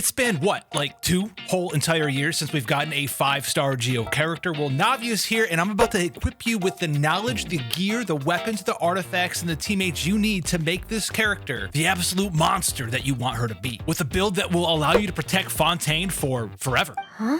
It's been what, like 2 whole entire years since we've gotten a 5-star Geo character? Well, Navia's here, and I'm about to equip you with the knowledge, the gear, the weapons, the artifacts, and the teammates you need to make this character the absolute monster that you want her to be, with a build that will allow you to protect Fontaine for forever.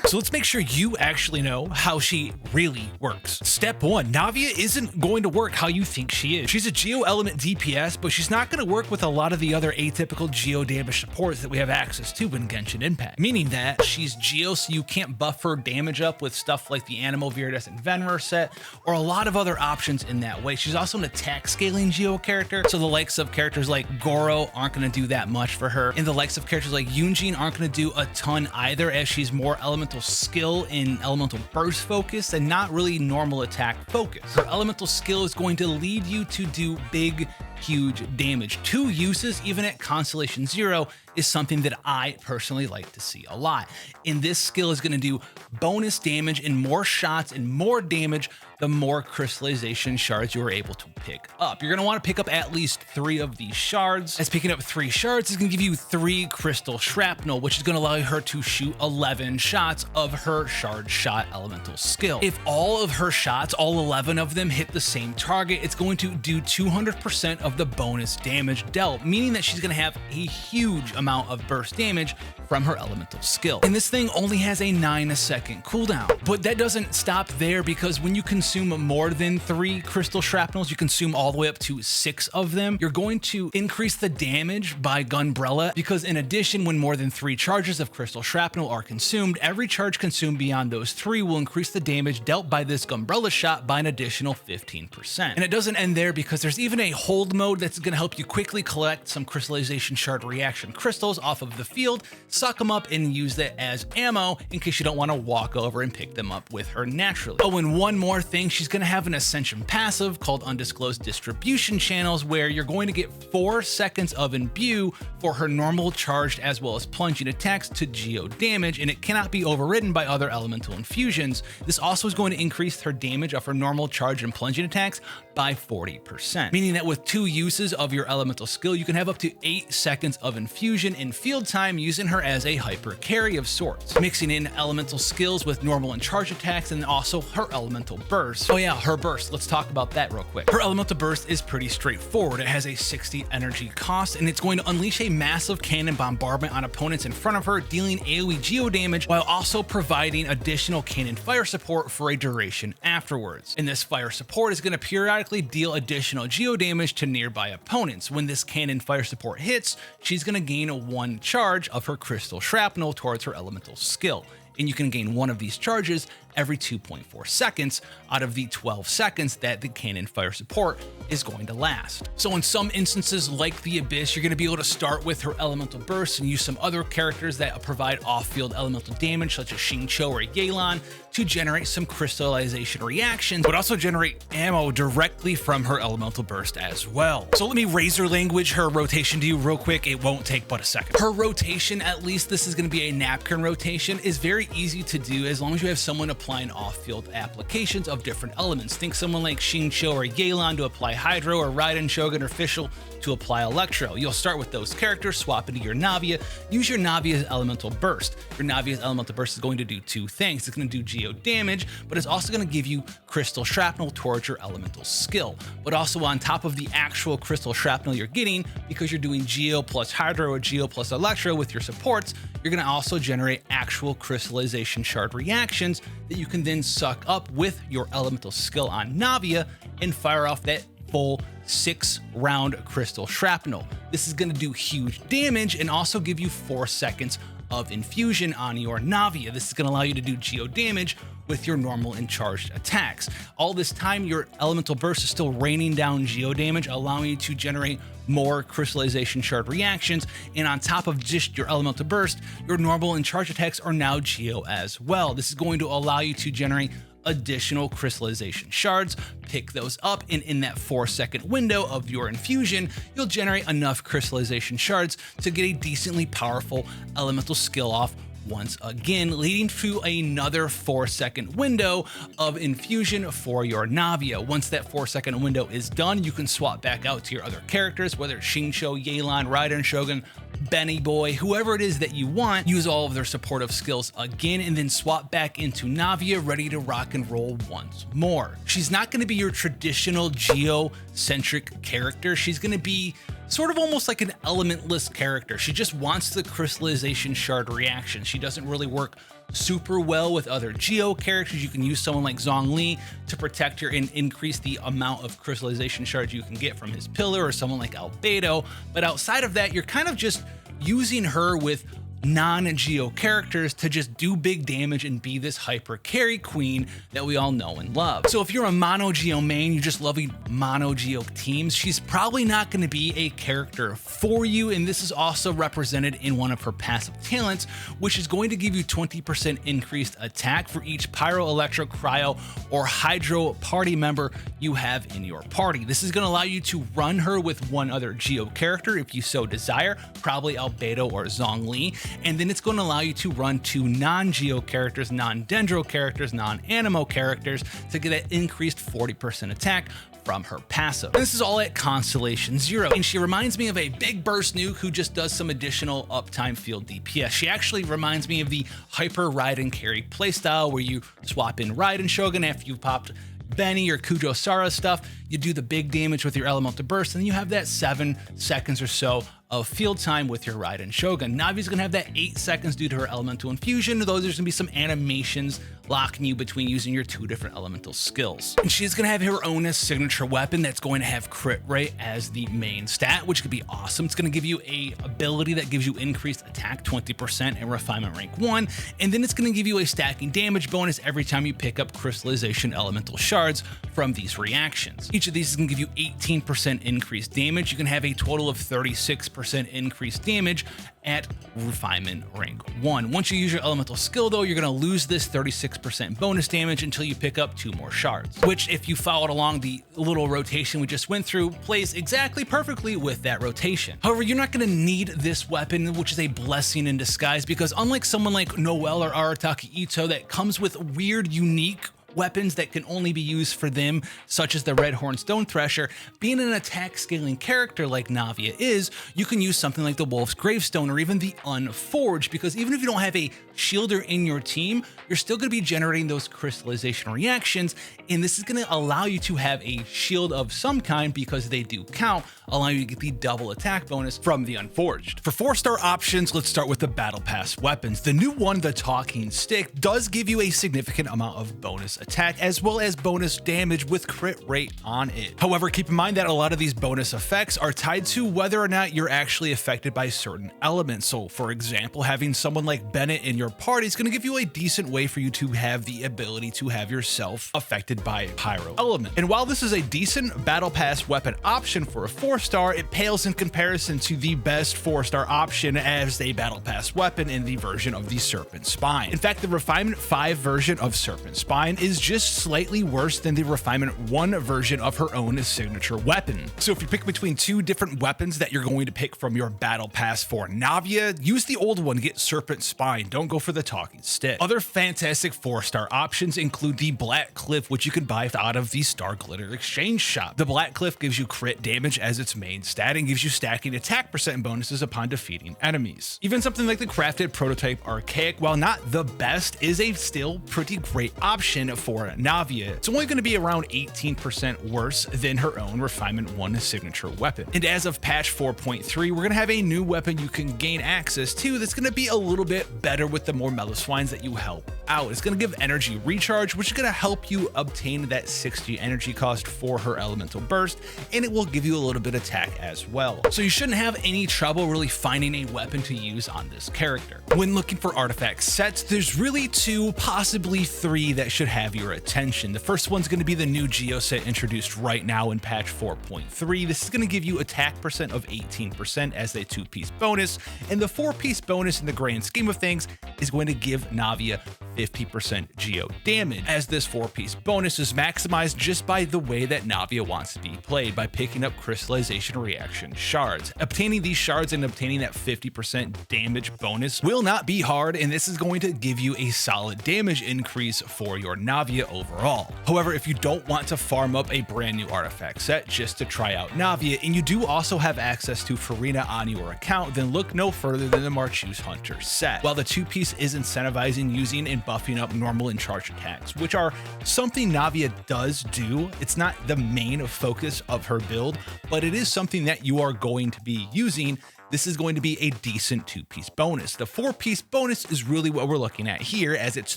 So let's make sure you actually know how she really works. Step 1, Navia isn't going to work how you think she is. She's a Geo element DPS, but she's not going to work with a lot of the other atypical Geo damage supports that we have access to in Genshin Impact. Meaning that she's Geo, so you can't buff her damage up with stuff like the Animal, Viridescent Venemer set, or a lot of other options in that way. She's also an attack scaling Geo character, so the likes of characters like Goro aren't going to do that much for her, and the likes of characters like Yunjin aren't going to do a ton either, as she's more elemental skill and elemental burst focus and not really normal attack focus. Her elemental skill is going to lead you to do big, huge damage. 2 uses, even at Constellation 0, is something that I personally like to see a lot. And this skill is going to do bonus damage and more shots and more damage the more crystallization shards you are able to pick up. You're going to want to pick up at least 3 of these shards, as picking up 3 shards is going to give you 3 crystal shrapnel, which is going to allow her to shoot 11 shots of her shard shot elemental skill. If all of her shots, all 11 of them, hit the same target, it's going to do 200% of the bonus damage dealt, meaning that she's going to have a huge amount of burst damage from her elemental skill. And this thing only has a 9-second cooldown. But that doesn't stop there, because when you consume more than 3 crystal shrapnels, you consume all the way up to 6 of them, you're going to increase the damage by Gunbrella, because in addition, when more than 3 charges of crystal shrapnel are consumed, every charge consumed beyond those 3 will increase the damage dealt by this Gunbrella shot by an additional 15%. And it doesn't end there, because there's even a hold mode that's going to help you quickly collect some crystallization shard reaction crystals off of the field, suck them up, and use that as ammo in case you don't want to walk over and pick them up with her naturally. Oh, and one more thing, she's going to have an Ascension passive called Undisclosed Distribution Channels, where you're going to get 4 seconds of imbue for her normal charged as well as plunging attacks to Geo damage, and it cannot be overridden by other elemental infusions. This also is going to increase her damage of her normal charge and plunging attacks by 40%, meaning that with 2 uses of your elemental skill, you can have up to 8 seconds of infusion in field time, using her as a hyper carry of sorts, mixing in elemental skills with normal and charge attacks, and also her elemental burst. Oh yeah, her burst, let's talk about that real quick. Her elemental burst is pretty straightforward. It has a 60 energy cost, and it's going to unleash a massive cannon bombardment on opponents in front of her, dealing AoE Geo damage while also providing additional cannon fire support for a duration afterwards. And this fire support is going to periodically deal additional Geo damage to nearby opponents. When this cannon fire support hits, she's going to gain 1 charge of her crystal shrapnel towards her elemental skill, and you can gain 1 of these charges every 2.4 seconds out of the 12 seconds that the cannon fire support is going to last. So in some instances like the Abyss, you're going to be able to start with her elemental burst and use some other characters that provide off-field elemental damage, such as Xingqiu or Yelan, to generate some crystallization reactions, but also generate ammo directly from her elemental burst as well. So let me razor language her rotation to you real quick. It won't take but a second. Her rotation, at least this is going to be a napkin rotation, is very easy to do as long as you have someone applying off-field applications of different elements. Think someone like Xingqiu or Yelan to apply Hydro, or Raiden, Shogun, or Fischl to apply Electro. You'll start with those characters, swap into your Navia, use your Navia's elemental burst. Your Navia's elemental burst is going to do 2 things. It's going to do Geo damage, but it's also going to give you crystal shrapnel towards your elemental skill. But also on top of the actual crystal shrapnel you're getting, because you're doing Geo plus Hydro or Geo plus Electro with your supports, you're going to also generate actual crystallization shard reactions that you can then suck up with your elemental skill on Navia and fire off that full 6-round crystal shrapnel. This is going to do huge damage and also give you 4 seconds of infusion on your Navia. This is going to allow you to do Geo damage with your normal and charged attacks. All this time, your elemental burst is still raining down Geo damage, allowing you to generate more crystallization shard reactions. And on top of just your elemental burst, your normal and charged attacks are now Geo as well. This is going to allow you to generate additional crystallization shards, pick those up, and in that 4-second window of your infusion, you'll generate enough crystallization shards to get a decently powerful elemental skill off once again, leading to another 4-second window of infusion for your Navia. Once that 4-second window is done, you can swap back out to your other characters, whether it's Xingqiu, Yelan, Raiden, Shogun, Benny Boy, whoever it is that you want, use all of their supportive skills again, and then swap back into Navia, ready to rock and roll once more. She's not going to be your traditional Geo-centric character. She's going to be sort of almost like an elementless character. She just wants the crystallization shard reaction. She doesn't really work super well with other Geo characters. You can use someone like Zhongli to protect her and increase the amount of crystallization shards you can get from his pillar, or someone like Albedo. But outside of that, you're kind of just using her with non-Geo characters to just do big damage and be this hyper carry queen that we all know and love. So if you're a mono Geo main, you just love mono Geo teams, she's probably not going to be a character for you. And this is also represented in one of her passive talents, which is going to give you 20% increased attack for each Pyro, Electro, Cryo, or Hydro party member you have in your party. This is going to allow you to run her with one other Geo character if you so desire, probably Albedo or Zhongli. And then it's going to allow you to run 2 non-Geo characters, non-Dendro characters, non-Animo characters to get that increased 40% attack from her passive. This is all at Constellation 0, and she reminds me of a big burst nuke who just does some additional uptime field DPS. She actually reminds me of the hyper ride and carry playstyle where you swap in Ride and Shogun after you've popped Benny or Kujo Sara stuff. You do the big damage with your elemental burst, and then you have that 7 seconds or so of field time with your Raiden Shogun. Navi's gonna have that 8 seconds due to her elemental infusion, though there's gonna be some animations locking you between using your 2 different elemental skills. And she's gonna have her own signature weapon that's going to have crit rate as the main stat, which could be awesome. It's gonna give you a ability that gives you increased attack 20% in refinement rank 1, and then it's gonna give you a stacking damage bonus every time you pick up crystallization elemental shards from these reactions. Each of these is gonna give you 18% increased damage. You can have a total of 36% increased damage at refinement rank 1. Once you use your elemental skill though, you're going to lose this 36% bonus damage until you pick up 2 more shards, which, if you followed along the little rotation we just went through, plays exactly perfectly with that rotation. However, you're not going to need this weapon, which is a blessing in disguise, because unlike someone like Noelle or Arataki Ito that comes with weird, unique weapons that can only be used for them, such as the Red Horn Stone Thresher, being an attack scaling character like Navia is, you can use something like the Wolf's Gravestone or even the Unforged, because even if you don't have a shielder in your team, you're still going to be generating those crystallization reactions, and this is going to allow you to have a shield of some kind because they do count, allowing you to get the double attack bonus from the Unforged. For 4-star options, let's start with the Battle Pass weapons. The new one, the Talking Stick, does give you a significant amount of bonus attack as well as bonus damage with crit rate on it. However, keep in mind that a lot of these bonus effects are tied to whether or not you're actually affected by certain elements. So for example, having someone like Bennett in your party is going to give you a decent way for you to have the ability to have yourself affected by a pyro element. And while this is a decent Battle Pass weapon option for a 4-star, it pales in comparison to the best 4-star option as a Battle Pass weapon in the version of the Serpent Spine. In fact, the Refinement 5 version of Serpent Spine is just slightly worse than the Refinement 1 version of her own signature weapon. So if you pick between 2 different weapons that you're going to pick from your Battle Pass for Navia, use the old one, get Serpent Spine, don't go for the Talking Stick. Other fantastic 4-star options include the Black Cliff, which you can buy out of the Star Glitter Exchange Shop. The Black Cliff gives you crit damage as its main stat and gives you stacking attack percent bonuses upon defeating enemies. Even something like the Crafted Prototype Archaic, while not the best, is a still pretty great option for Navia. It's only going to be around 18% worse than her own Refinement 1 signature weapon. And as of patch 4.3, we're going to have a new weapon you can gain access to that's going to be a little bit better with the more mellow swines that you help out. It's going to give energy recharge, which is going to help you obtain that 60 energy cost for her elemental burst, and it will give you a little bit of attack as well. So you shouldn't have any trouble really finding a weapon to use on this character. When looking for artifact sets, there's really 2, possibly 3 that should have your attention. The first one's going to be the new Geo set introduced right now in patch 4.3. This is going to give you attack percent of 18% as a 2-piece bonus, and the 4-piece bonus in the grand scheme of things is going to give Navia 50% geo damage, as this 4-piece bonus is maximized just by the way that Navia wants to be played, by picking up crystallization reaction shards. Obtaining these shards and obtaining that 50% damage bonus will not be hard, and this is going to give you a solid damage increase for your Navia overall. However, if you don't want to farm up a brand new artifact set just to try out Navia, and you do also have access to Furina on your account, then look no further than the Marchuse Hunter set. While the 2-piece is incentivizing using and buffing up normal and charged attacks, which are something Navia does do, it's not the main focus of her build, but it is something that you are going to be using. This is going to be a decent 2-piece bonus. The 4-piece bonus is really what we're looking at here, as it's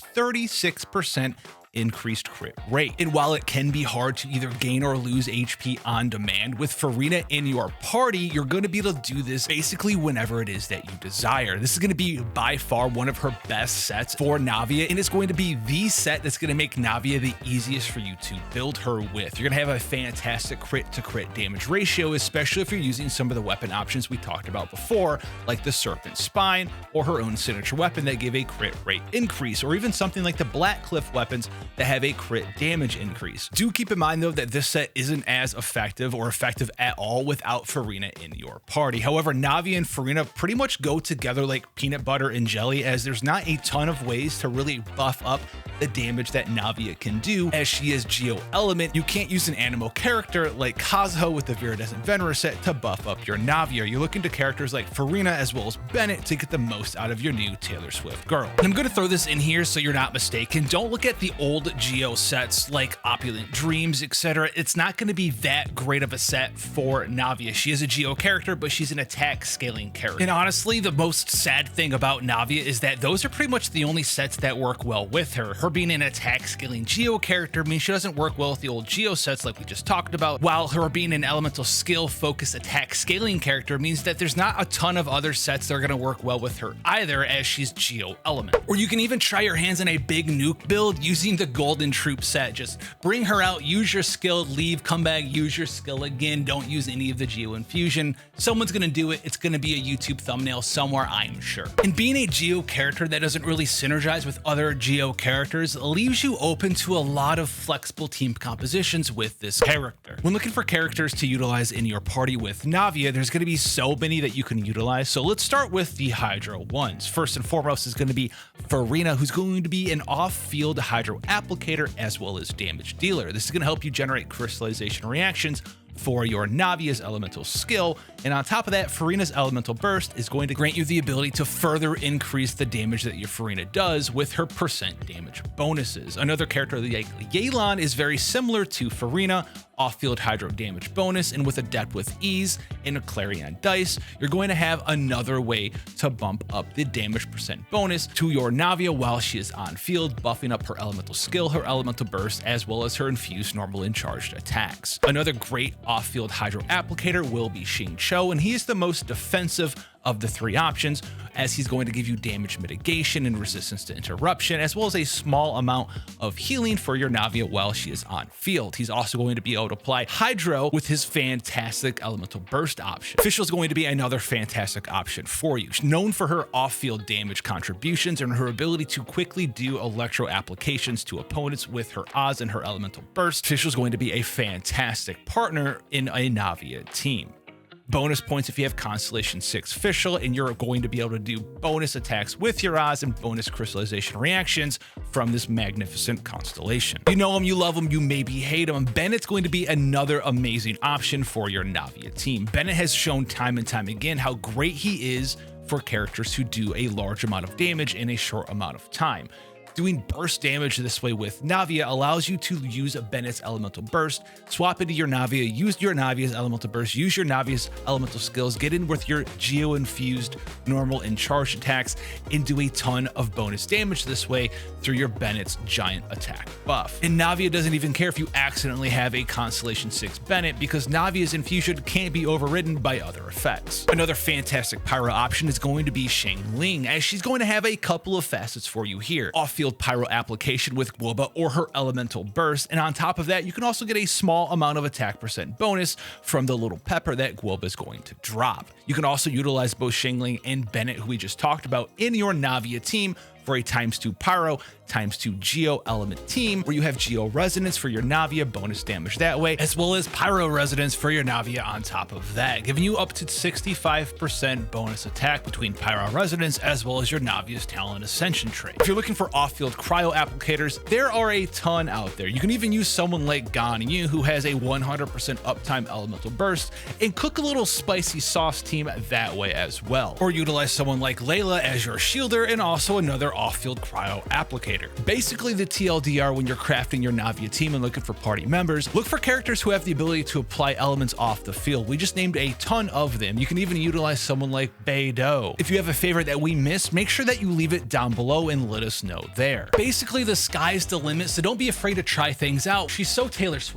36% increased crit rate. And while it can be hard to either gain or lose HP on demand, with Furina in your party, you're going to be able to do this basically whenever it is that you desire. This is going to be by far one of her best sets for Navia, and it's going to be the set that's going to make Navia the easiest for you to build her with. You're going to have a fantastic crit to crit damage ratio, especially if you're using some of the weapon options we talked about before, like the Serpent Spine or her own signature weapon that give a crit rate increase, or even something like the Black Cliff weapons that have a crit damage increase. Do keep in mind though that this set isn't as effective or effective at all without Furina in your party. However, Navia and Furina pretty much go together like peanut butter and jelly, as there's not a ton of ways to really buff up the damage that Navia can do, as she is Geo Element. You can't use an animal character like Kazuha with the Viridescent Venerer set to buff up your Navia. You're looking to characters like Furina as well as Bennett to get the most out of your new Taylor Swift girl. And I'm going to throw this in here so you're not mistaken. Don't look at the old Geo sets like Opulent Dreams, etc. It's not going to be that great of a set for Navia. She is a Geo character, but she's an attack scaling character. And honestly, the most sad thing about Navia is that those are pretty much the only sets that work well with her. Her being an attack scaling Geo character means she doesn't work well with the old Geo sets like we just talked about, while her being an elemental skill focused attack scaling character means that there's not a ton of other sets that are going to work well with her either, as she's Geo Element. Or you can even try your hands on a big nuke build using the Golden Troop set. Just bring her out, use your skill, leave, come back, use your skill again. Don't use any of the Geo infusion. Someone's going to do it. It's going to be a YouTube thumbnail somewhere, I'm sure. And being a Geo character that doesn't really synergize with other Geo characters leaves you open to a lot of flexible team compositions with this character. When looking for characters to utilize in your party with Navia, there's going to be so many that you can utilize. So let's start with the Hydro ones. First and foremost is going to be Furina, who's going to be an off-field Hydro applicator as well as damage dealer. This is going to help you generate crystallization reactions for your Navia's elemental skill, and on top of that, Furina's elemental burst is going to grant you the ability to further increase the damage that your Furina does with her percent damage bonuses. Another character like Yelan is very similar to Furina, off-field Hydro damage bonus, and with Adept with Ease and a Clarion dice, you're going to have another way to bump up the damage percent bonus to your Navia while she is on field, buffing up her elemental skill, her elemental burst, as well as her infused normal and charged attacks. Another great off-field Hydro applicator will be Xingqiu, and he is the most defensive of the 3 options, as he's going to give you damage mitigation and resistance to interruption, as well as a small amount of healing for your Navia while she is on field. He's also going to be able to apply Hydro with his fantastic elemental burst option. Fischl is going to be another fantastic option for you. She's known for her off-field damage contributions and her ability to quickly do electro applications to opponents with her Oz and her elemental burst. Fischl is going to be a fantastic partner in a Navia team. Bonus points if you have Constellation 6 Fischl, and you're going to be able to do bonus attacks with your Oz and bonus crystallization reactions from this magnificent constellation. You know him, you love him, you maybe hate him. Bennett's going to be another amazing option for your Navia team. Bennett has shown time and time again how great he is for characters who do a large amount of damage in a short amount of time. Doing burst damage this way with Navia allows you to use Bennett's elemental burst, swap into your Navia, use your Navia's elemental burst, use your Navia's elemental skills, get in with your Geo infused normal and charged attacks, and do a ton of bonus damage this way through your Bennett's giant attack buff. And Navia doesn't even care if you accidentally have a Constellation 6 Bennett, because Navia's infusion can't be overridden by other effects. Another fantastic pyro option is going to be Ling, as she's going to have a couple of facets for you here. Off-field pyro application with Guoba or her elemental burst, and on top of that, you can also get a small amount of attack percent bonus from the little pepper that Guoba is going to drop. You can also utilize both Ling and Bennett, who we just talked about, in your Navia team for a ×2 Pyro, ×2 Geo element team, where you have Geo Resonance for your Navia, bonus damage that way, as well as Pyro Resonance for your Navia on top of that, giving you up to 65% bonus attack between Pyro Resonance as well as your Navia's Talent Ascension trait. If you're looking for off-field cryo applicators, there are a ton out there. You can even use someone like Ganyu, who has a 100% uptime elemental burst, and cook a little spicy sauce team that way as well. Or utilize someone like Layla as your shielder and also another off-field cryo applicator. Basically, the TLDR when you're crafting your Navia team and looking for party members, look for characters who have the ability to apply elements off the field. We just named a ton of them. You can even utilize someone like Beidou. If you have a favorite that we missed, make sure that you leave it down below and let us know there. Basically, the sky's the limit, so don't be afraid to try things out. She's so Taylor Swift.